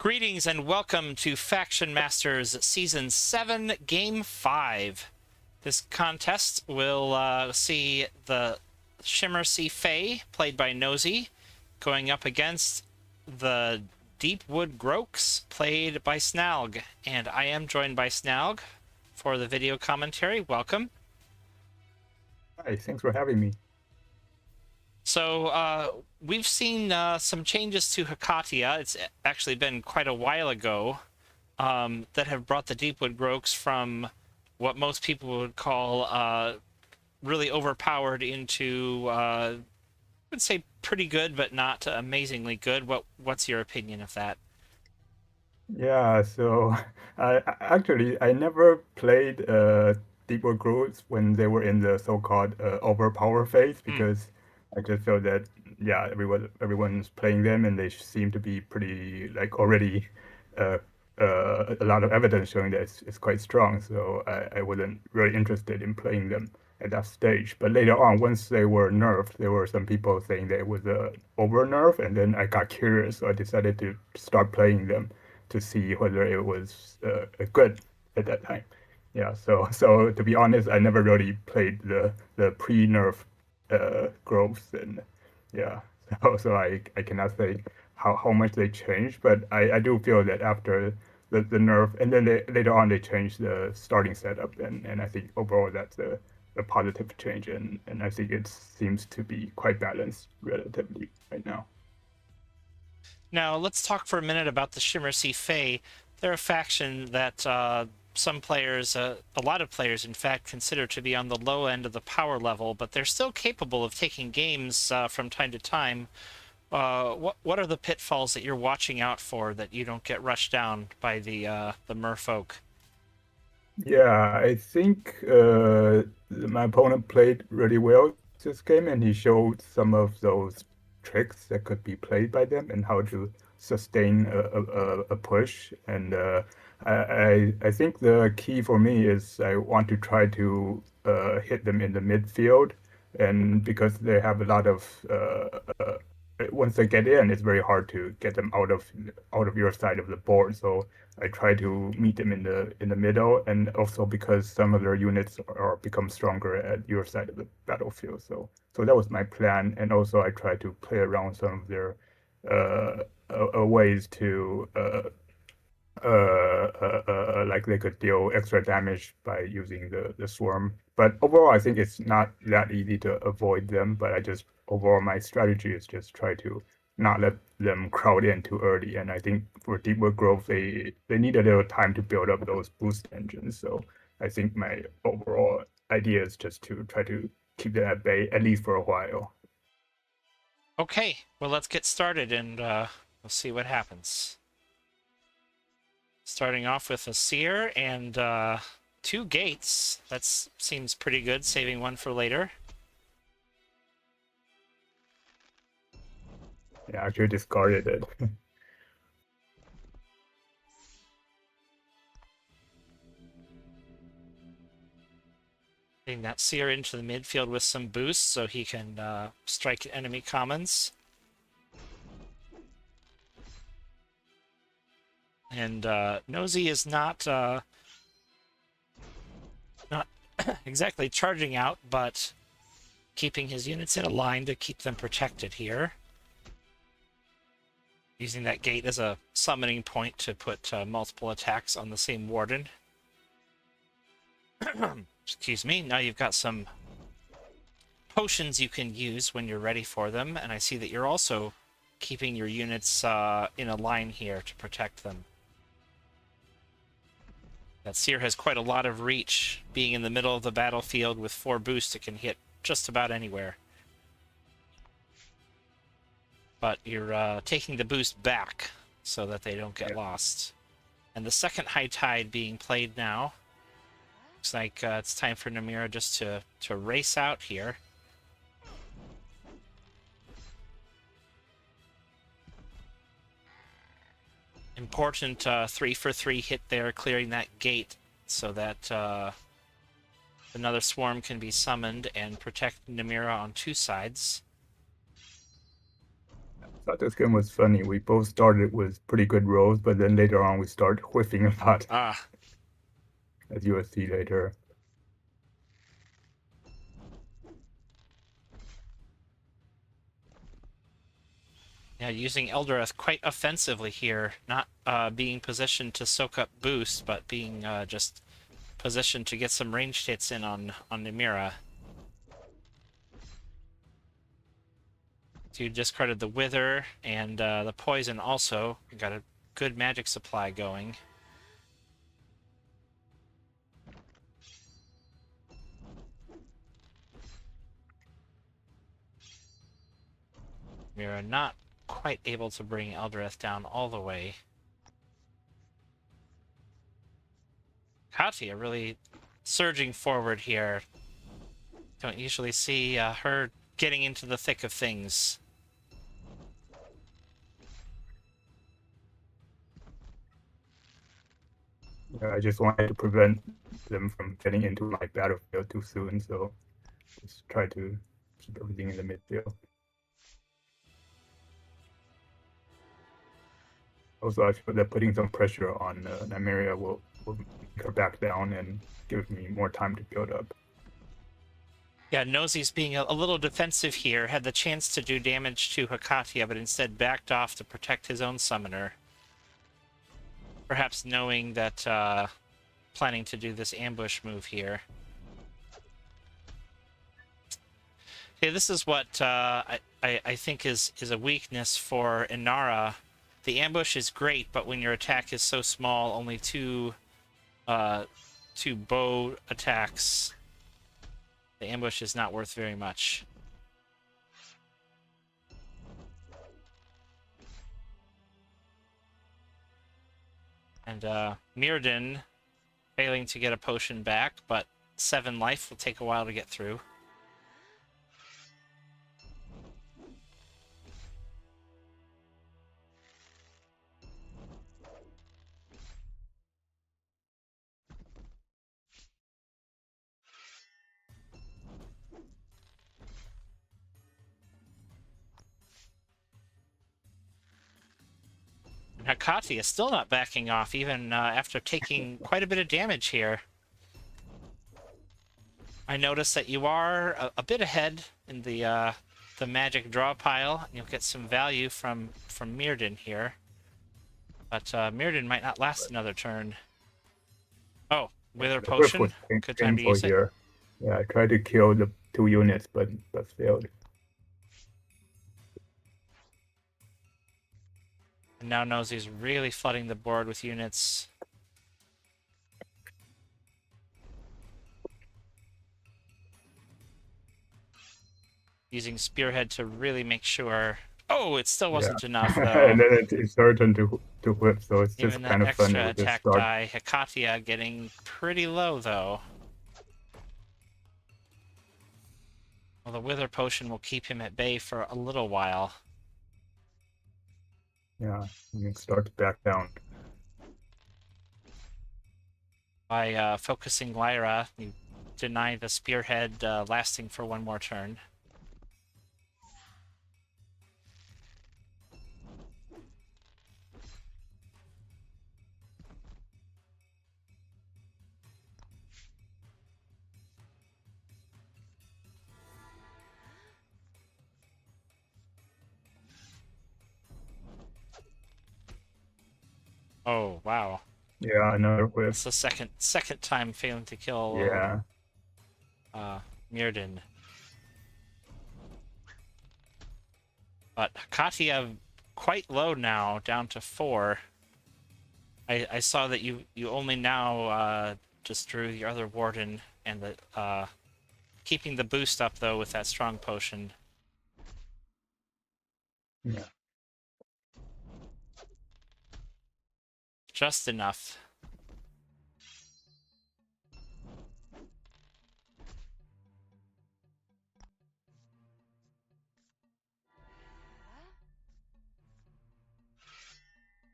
Greetings and welcome to FactionMasters Season 7, Game 5. This contest will see the Shimmersea Fae, played by Nozy, going up against the Deepwood Groaks, played by Snalg. And I am joined by Snalg for the video commentary. Welcome. Hi, thanks for having me. So we've seen some changes to Hakatia. It's actually been quite a while ago that have brought the Deepwood Groaks from what most people would call really overpowered into, I would say, pretty good, but not amazingly good. What's your opinion of that? Yeah, so I never played Deepwood Groaks when they were in the so-called overpower phase Hmm. because I just felt that everyone's playing them and they seem to be pretty like already uh, a lot of evidence showing that it's quite strong. So I wasn't really interested in playing them at that stage. But later on, once they were nerfed, there were some people saying that it was a over nerf, and then I got curious, so I decided to start playing them to see whether it was good at that time. Yeah, so to be honest, I never really played the pre-nerf growths, and yeah, so I cannot say how much they changed, but I do feel that after the nerf, and then later on they changed the starting setup, and I think overall that's a positive change, and I think it seems to be quite balanced relatively right now. Now, let's talk for a minute about the Shimmersea Fae. They're a faction that some players, a lot of players, in fact, consider to be on the low end of the power level, but they're still capable of taking games from time to time. What are the pitfalls that you're watching out for that you don't get rushed down by the merfolk? Yeah, I think my opponent played really well this game, and he showed some of those tricks that could be played by them and how to sustain a push. And I think the key for me is I want to try to hit them in the midfield, and because they have a lot of once they get in, it's very hard to get them out of your side of the board. So I try to meet them in the middle, and also because some of their units are become stronger at your side of the battlefield. So that was my plan, and also I try to play around some of their ways to like they could deal extra damage by using the swarm. But overall, I think it's not that easy to avoid them. But I just overall my strategy is just try to not let them crowd in too early. And I think for Deepwood Grove, they need a little time to build up those boost engines. So I think my overall idea is just to try to keep them at bay at least for a while. Okay, well, let's get started and we'll see what happens. Starting off with a seer and two gates. That seems pretty good, saving one for later. Yeah, I actually discarded it. Getting that seer into the midfield with some boosts so he can strike enemy commons. And Nozy is not exactly charging out, but keeping his units in a line to keep them protected here. Using that gate as a summoning point to put multiple attacks on the same warden. Excuse me. Now you've got some potions you can use when you're ready for them, and I see that you're also keeping your units in a line here to protect them. That seer has quite a lot of reach, being in the middle of the battlefield with 4 boosts. It can hit just about anywhere. But you're taking the boost back so that they don't get lost. And the second high tide being played now. Looks like it's time for Namira just to race out here. Important 3-for-3 hit there, clearing that gate so that another swarm can be summoned and protect Namira on 2 sides. thought this game was funny. We both started with pretty good rolls, but then later on we start whiffing a lot, Ah, as you will see later. yeah, using Eldareth quite offensively here, not being positioned to soak up boost, but being just positioned to get some ranged hits in on Nimira. So you discarded the Wither and the Poison also. You got a good magic supply going. Mira not quite able to bring Eldareth down all the way. Katia really surging forward here. Don't usually see her getting into the thick of things. I just wanted to prevent them from getting into my battlefield too soon, so just try to keep everything in the midfield. Also, I feel that putting some pressure on Nymeria will make her back down and give me more time to build up. Yeah, Nozy's being a little defensive here, had the chance to do damage to Hakatia, but instead backed off to protect his own summoner. Perhaps knowing that, planning to do this ambush move here. Okay, this is what I think is a weakness for Inara. The ambush is great, but when your attack is so small, only two bow attacks, the ambush is not worth very much. And Mirrodin failing to get a potion back, but 7 life will take a while to get through. And Hakati is still not backing off, even after taking quite a bit of damage here. I notice that you are a bit ahead in the magic draw pile. You'll get some value from Mirrodin here. But Mirrodin might not last another turn. Oh, Wither The whiff was Potion. Good time to painful use it. here. Yeah, I tried to kill the 2 units, but failed. And now Nozy's really flooding the board with units. Using Spearhead to really make sure... Oh, it still wasn't enough, though. And then it's her turn to whip, so it's just Even kind that of funny extra with this attack start. die. Hekatia getting pretty low, though. Well, the Wither Potion will keep him at bay for a little while. Yeah, you can start to back down. By focusing Lyra, you deny the Spearhead lasting for 1 more turn. Oh, wow. Yeah, another whiff. It's the second time failing to kill Yeah. Mirrodin. But Katia quite low now, down to 4. I saw that you only now just drew your other Warden, and that keeping the boost up though with that strong potion. Yeah. Just enough.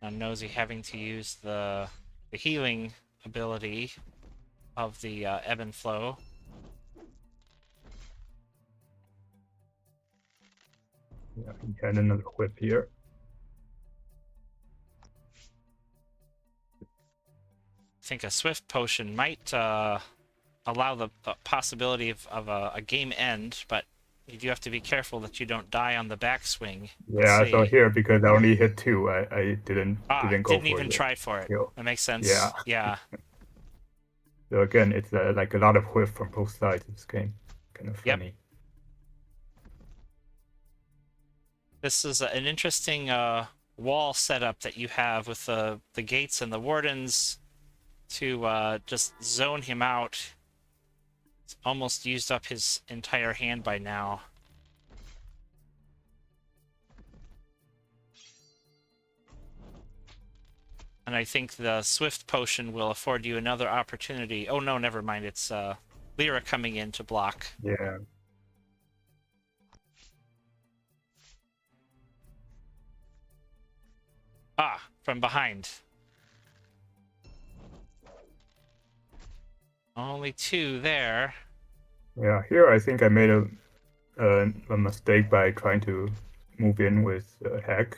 Now Nozy having to use the healing ability of the ebb and flow. Yeah, he had another whip here. I think a swift potion might allow the possibility of a game end, but you do have to be careful that you don't die on the backswing. Let's Yeah, so see. here because I only hit 2, I didn't go Didn't for even the try for it. kill. That makes Yeah. sense. Yeah. So again, it's like a lot of whiff from both sides of this game. Kind of Yep. funny. This is an interesting wall setup that you have with the gates and the wardens to just zone him out. He's almost used up his entire hand by now. And I think the Swift Potion will afford you another opportunity. Oh no, never mind. It's Lyra coming in to block. Yeah. From behind. Only 2 there. Yeah, here I think I made a mistake by trying to move in with Heck.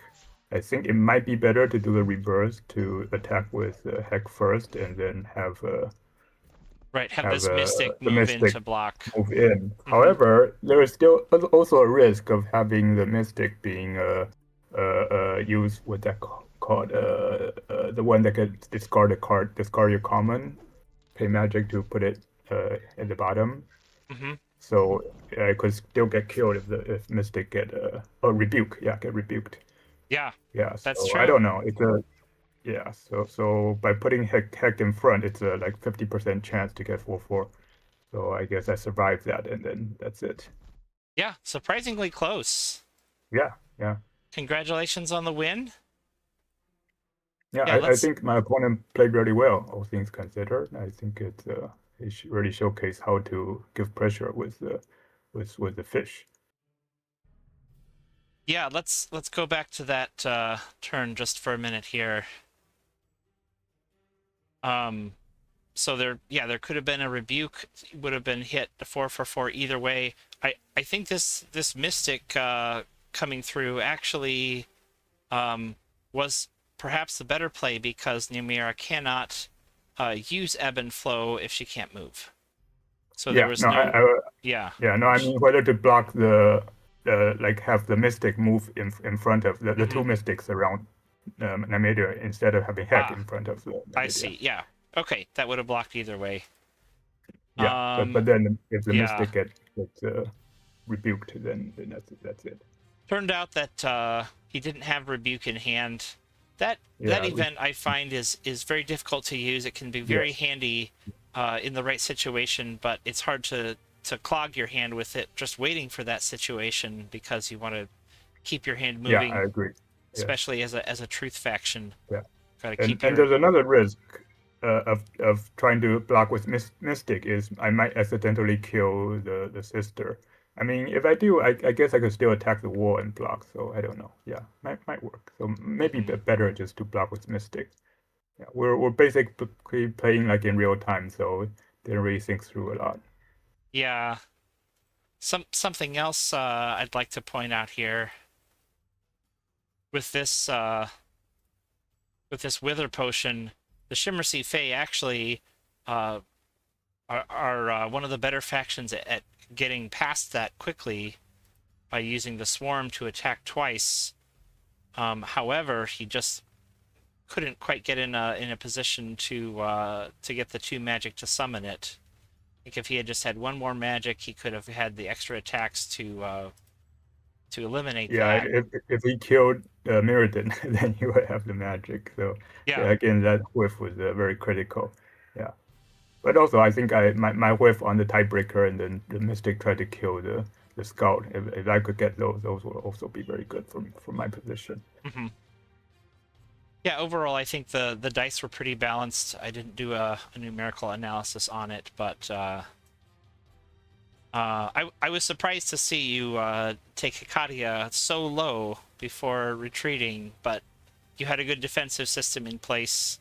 I think it might be better to do the reverse, to attack with Heck first and then have Right, have this Mystic the move in Mystic to block. move in. Mm-hmm. However, there is still also a risk of having the Mystic being used what that called the one that can discard a card, discard your common, pay magic to put it at the bottom. Mm-hmm. So I could still get killed if Mystic get rebuke. Yeah, get rebuked. Yeah, Yeah, that's so I true. don't know. It's a yeah. So by putting Heck in front, it's a like 50% chance to get 4/4. So I guess I survived that, and then that's it. Yeah, surprisingly close. Yeah, yeah, Congratulations on the win. yeah. Yeah, I let's. think my opponent played really well, all things considered. I think it really showcased how to give pressure with the fish. Yeah, let's go back to that turn just for a minute here. Um, so there could have been a rebuke, would have been hit 4/4 either way. I think this Mystic coming through actually was perhaps the better play because Numira cannot use ebb and flow if she can't move. So there Yeah, was no, no, yeah. yeah, no, I mean whether to block the like have the mystic move in front of the Hmm. two mystics around Namidia instead of having Heck Ah, in front of I Namidia. see. Yeah. Okay, that would have blocked either way. Yeah, but then if the Yeah. mystic gets rebuked, then that's it. Turned out that he didn't have rebuke in hand. That Yeah, event I find is very difficult to use. It can be very yes, handy in the right situation, but it's hard to clog your hand with it just waiting for that situation because you want to keep your hand yeah, I moving, agree. Yes, especially as a truth faction. yeah. Got to And keep and your there's another risk of trying to block with Mystic is I might accidentally kill the sister. I mean, if I do, I guess I could still attack the wall and block. So I don't know. Yeah, might work. So maybe Mhm. better just to block with Mystic. Yeah, we're basically playing like in real time, so didn't really think through a lot. Yeah. Something else I'd like to point out here with this Wither Potion, the Shimmersea Fae actually uh, are one of the better factions at getting past that quickly by using the Swarm to attack twice. However, he just couldn't quite get in a position to get the 2 magic to summon it. I think if he had just had 1 more magic, he could have had the extra attacks to eliminate Yeah, that. if he killed Mirrodin, then he would have the magic. So Yeah. yeah, again, that whiff was very critical. Yeah. But also, I think my whiff on the tiebreaker and then the Mystic tried to kill the Scout. If I could get those will also be very good from my position. Hmm. Yeah, overall, I think the dice were pretty balanced. I didn't do a numerical analysis on it, but I was surprised to see you take Hikadia so low before retreating, but you had a good defensive system in place.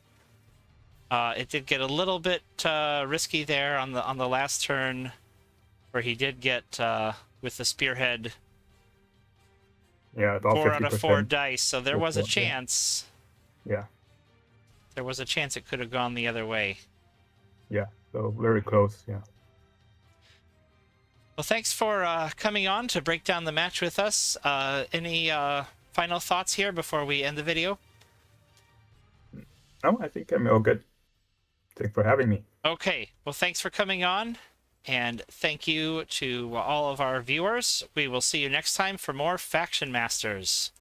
It did get a little bit risky there on the last turn, where he did get with the spearhead. Yeah, about 4 out of 4 50%. dice, so there was a chance. Yeah. There was a chance it could have gone the other way. Yeah. So very close. Yeah. Well, thanks for coming on to break down the match with us. Any final thoughts here before we end the video? No, I think I'm all good. Thanks for having me. Okay, well, thanks for coming on, and thank you to all of our viewers. We will see you next time for more Faction Masters.